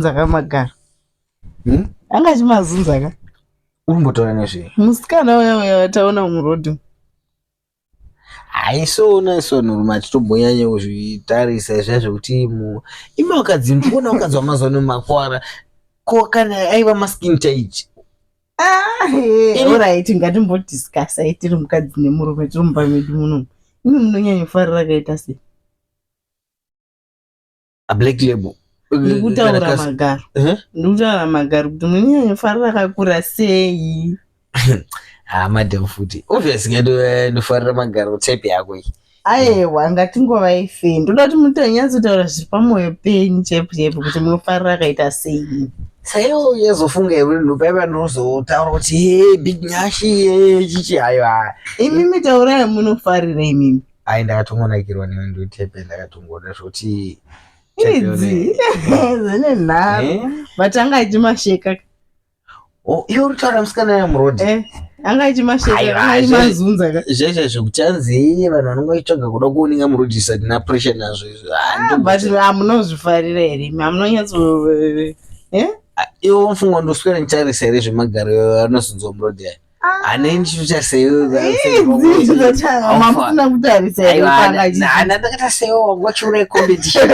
Zakamagara. Anga chimazunza ka. Urumbotaura nezve. Musikana uya wataona murodhi. Aisona Nuruma titobonyanya kuzvitarisa zvazvokuti imi wakadzi ndikuona wakadzwa mazano makwara ko kana aiva maskin tight. Alright, ngatimbodiscussa tiri mukadzi nemurume tiri mumba medu muno. Imi munonyanya kufarira kaita sei? A black label. Ndikutaura Magaro. Ndikutaura Magaro kuti munonyanya kufarira kakura sei? Madam futi. Obviously ndofarira Magaro type yako iyi. Aiwa ngatingova ife. Ndoda kuti mutanyatsotaura zviri pamwoyo penyu chaipo kuti munofarira kaita sei? Sayo yezofunga iri ndopaipa ndinozotaura kuti big nyashi chichi hayo. Imi mitaura munofarira imimi. Ndakatongonakirwa newe ndotepe ndakatongoda zvoti idzi zene nharo vatanga achimasheka. Iwe utaura musikana yamurodhi. Anga achimasheka aimazunza ka. Zveshe zvekutanzi vanhu vanongoitsvaga kuda kuoninga murodhi isati na pressure nazvo izvo. But hamunozvifarira here imi hamunonyatso iwe mfunga ndoswera nditarisa here zvemagaro anozunzwa murodhi aya. Hanendi chichaseyo mamufuna kutarisa here panga ndakata seyo wangu wachiura competition.